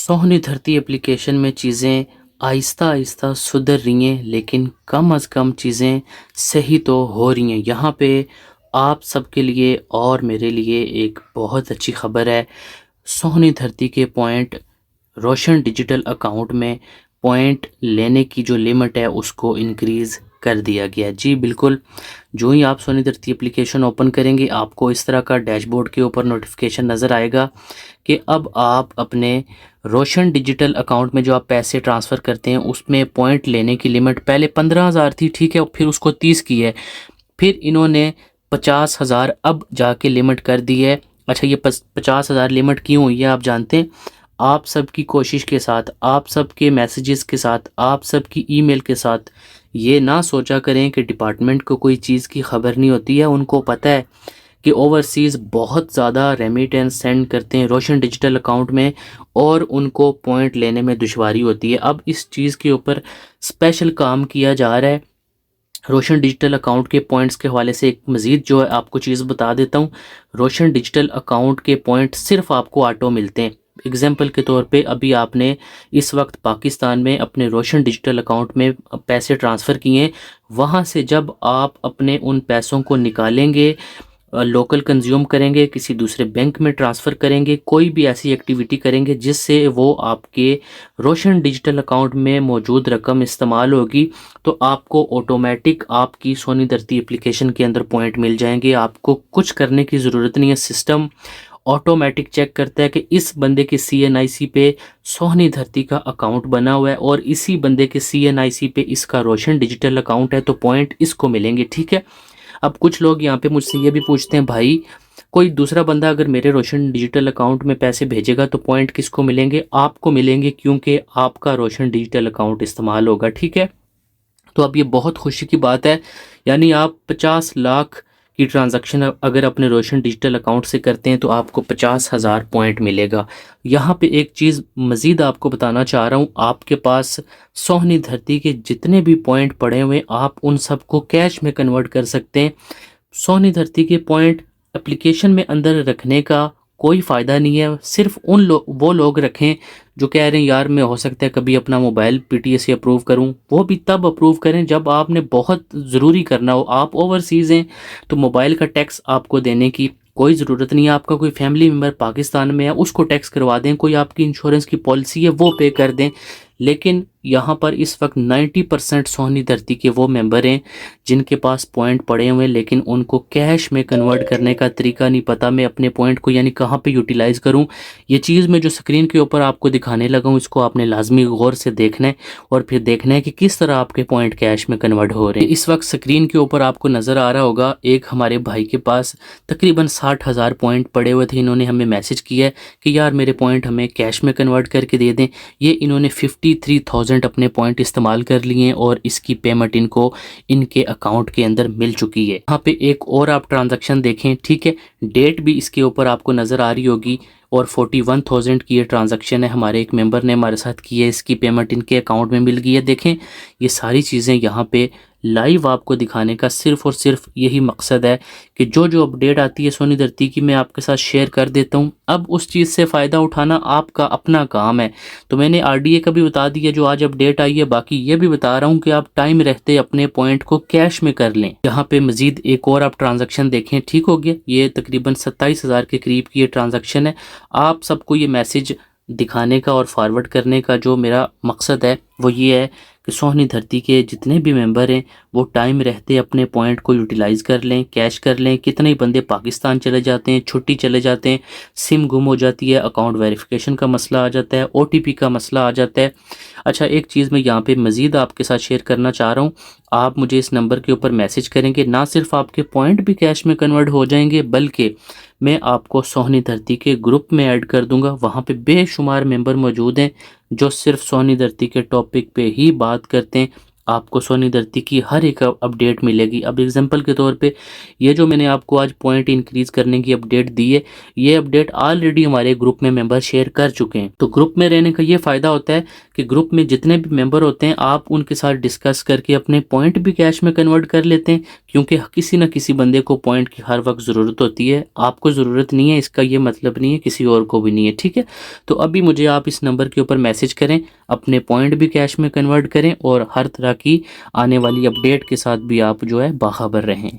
सोहनी धरती एप्लीकेशन में चीज़ें आहिस्ता आहिस्ता सुधर रही हैं, लेकिन कम अज़ कम चीज़ें सही तो हो रही हैं। यहाँ पे आप सबके लिए और मेरे लिए एक बहुत अच्छी खबर है। सोहनी धरती के पॉइंट रोशन डिजिटल अकाउंट में पॉइंट लेने की जो लिमिट है उसको इंक्रीज़ कर दिया गया है। जी बिल्कुल, जो ही आप सोनी धरती एप्लीकेशन ओपन करेंगे आपको इस तरह का डैशबोर्ड के ऊपर नोटिफिकेशन नज़र आएगा कि अब आप अपने रोशन डिजिटल अकाउंट में जो आप पैसे ट्रांसफ़र करते हैं उसमें पॉइंट लेने की लिमिट पहले 15,000 थी, ठीक है, और फिर उसको 30 की है। फिर इन्होंने 50,000 अब जाके लिमिट कर दी है। अच्छा, ये 50,000 लिमिट क्यों हुई है आप जानते हैं? आप सबकी कोशिश के साथ, आप सबके मैसेजेस के साथ, आप सबकी ईमेल के साथ ये ना सोचा करें कि डिपार्टमेंट को कोई चीज़ की खबर नहीं होती है। उनको पता है कि ओवरसीज़ बहुत ज़्यादा रेमिटेंस सेंड करते हैं रोशन डिजिटल अकाउंट में और उनको पॉइंट लेने में दुश्वारी होती है। अब इस चीज़ के ऊपर स्पेशल काम किया जा रहा है। रोशन डिजिटल अकाउंट के पॉइंट्स के हवाले से एक मज़ीद जो है आपको चीज़ बता देता हूँ। रोशन डिजिटल अकाउंट के पॉइंट सिर्फ आपको ऑटो मिलते हैं। एग्जाम्पल के तौर पे अभी आपने इस वक्त पाकिस्तान में अपने रोशन डिजिटल अकाउंट में पैसे ट्रांसफ़र किए हैं, वहाँ से जब आप अपने उन पैसों को निकालेंगे, लोकल कंज्यूम करेंगे, किसी दूसरे बैंक में ट्रांसफ़र करेंगे, कोई भी ऐसी एक्टिविटी करेंगे जिससे वो आपके रोशन डिजिटल अकाउंट में मौजूद रकम इस्तेमाल होगी, तो आपको ऑटोमेटिक आपकी सोनी धरती एप्लीकेशन के अंदर पॉइंट मिल जाएंगे। आपको कुछ करने की ज़रूरत नहीं है। सिस्टम ऑटोमेटिक चेक करता है कि इस बंदे के CNIC पे सोहनी धरती का अकाउंट बना हुआ है और इसी बंदे के CNIC पे इसका रोशन डिजिटल अकाउंट है, तो पॉइंट इसको मिलेंगे, ठीक है। अब कुछ लोग यहाँ पे मुझसे ये भी पूछते हैं, भाई कोई दूसरा बंदा अगर मेरे रोशन डिजिटल अकाउंट में पैसे भेजेगा तो पॉइंट किसको मिलेंगे? आपको मिलेंगे, क्योंकि आपका रोशन डिजिटल अकाउंट इस्तेमाल होगा, ठीक है। तो अब ये बहुत खुशी की बात है, यानी आप 50 लाख की ट्रांजैक्शन अगर अपने रोशन डिजिटल अकाउंट से करते हैं तो आपको 50,000 पॉइंट मिलेगा। यहाँ पे एक चीज़ मज़ीद आपको बताना चाह रहा हूँ, आपके पास सोहनी धरती के जितने भी पॉइंट पड़े हुए आप उन सबको कैश में कन्वर्ट कर सकते हैं। सोहनी धरती के पॉइंट एप्लीकेशन में अंदर रखने का कोई फ़ायदा नहीं है। सिर्फ वो लोग रखें जो कह रहे हैं यार मैं हो सकता है कभी अपना मोबाइल PTS से अप्रूव करूं, वो भी तब अप्रूव करें जब आपने बहुत ज़रूरी करना हो। आप ओवरसीज़ हैं तो मोबाइल का टैक्स आपको देने की कोई ज़रूरत नहीं है। आपका कोई फैमिली मेम्बर पाकिस्तान में है उसको टैक्स करवा दें, कोई आपकी इंश्योरेंस की पॉलिसी है वो पे कर दें। लेकिन यहाँ पर इस वक्त 90% सोहनी धरती के वो मेंबर हैं जिनके पास पॉइंट पड़े हुए हैं, लेकिन उनको कैश में कन्वर्ट करने का तरीका नहीं पता। मैं अपने पॉइंट को यानी कहाँ पे यूटिलाइज़ करूँ, ये चीज़ मैं जो स्क्रीन के ऊपर आपको दिखाने लगा हूँ इसको आपने लाजमी गौर से देखना है और फिर देखना है कि किस तरह आपके पॉइंट कैश में कन्वर्ट हो रहे हैं। इस वक्त स्क्रीन के ऊपर आपको नज़र आ रहा होगा, एक हमारे भाई के पास तकरीबन 60,000 पॉइंट पड़े हुए थे। इन्होंने हमें मैसेज किया है कि यार मेरे पॉइंट हमें कैश में कन्वर्ट करके दे दें। ये इन्होंने 53,000 अपने पॉइंट इस्तेमाल कर लिए हैं और इसकी पेमेंट इनको इनके अकाउंट के अंदर मिल चुकी है। यहाँ पे एक और आप ट्रांजैक्शन देखें, ठीक है, डेट भी इसके ऊपर आपको नज़र आ रही होगी और 41,000 की ये ट्रांजैक्शन है, हमारे एक मेंबर ने हमारे साथ की है, इसकी पेमेंट इनके अकाउंट में मिल गई है। देखें ये सारी चीज़ें यहाँ पे लाइव आपको दिखाने का सिर्फ और सिर्फ यही मकसद है कि जो जो अपडेट आती है सोनी धरती की मैं आपके साथ शेयर कर देता हूँ। अब उस चीज़ से फ़ायदा उठाना आपका अपना काम है। तो मैंने RDA का भी बता दिया जो आज अपडेट आई है, बाकी ये भी बता रहा हूँ कि आप टाइम रहते अपने पॉइंट को कैश में कर लें। यहाँ पे मजीद एक और आप ट्रांजेक्शन देखें, ठीक हो गया, ये तकरीबन 27,000 के करीब की ये ट्रांजेक्शन है। आप सबको ये मैसेज दिखाने का और फॉरवर्ड करने का जो मेरा मकसद है वो ये है कि सोहनी धरती के जितने भी मेंबर हैं वो टाइम रहते अपने पॉइंट को यूटिलाइज़ कर लें, कैश कर लें। कितने ही बंदे पाकिस्तान चले जाते हैं, छुट्टी चले जाते हैं, सिम गुम हो जाती है, अकाउंट वेरिफिकेशन का मसला आ जाता है, OTP का मसला आ जाता है। अच्छा, एक चीज़ मैं यहाँ पे मज़ीद आपके साथ शेयर करना चाह रहा हूँ, आप मुझे इस नंबर के ऊपर मैसेज करेंगे, ना सिर्फ आपके पॉइंट भी कैश में कन्वर्ट हो जाएंगे बल्कि मैं आपको सोहनी धरती के ग्रुप में ऐड कर दूंगा। वहाँ पे बेशुमार मेंबर मौजूद हैं जो सिर्फ सोहनी धरती के टॉपिक पे ही बात करते हैं। आपको सोनी धरती की हर एक अपडेट मिलेगी। अब एग्जांपल के तौर पे ये जो मैंने आपको आज पॉइंट इंक्रीज करने की अपडेट दी है, ये अपडेट ऑलरेडी हमारे ग्रुप में मेंबर शेयर कर चुके हैं। तो ग्रुप में रहने का ये फ़ायदा होता है कि ग्रुप में जितने भी मेंबर होते हैं आप उनके साथ डिस्कस करके अपने पॉइंट भी कैश में कन्वर्ट कर लेते हैं, क्योंकि किसी न किसी बंदे को पॉइंट की हर वक्त ज़रूरत होती है। आपको ज़रूरत नहीं है इसका ये मतलब नहीं है किसी और को भी नहीं है, ठीक है। तो अभी मुझे आप इस नंबर के ऊपर मैसेज करें, अपने पॉइंट भी कैश में कन्वर्ट करें और हर तरह की आने वाली अपडेट के साथ भी आप जो है बाखबर रहें।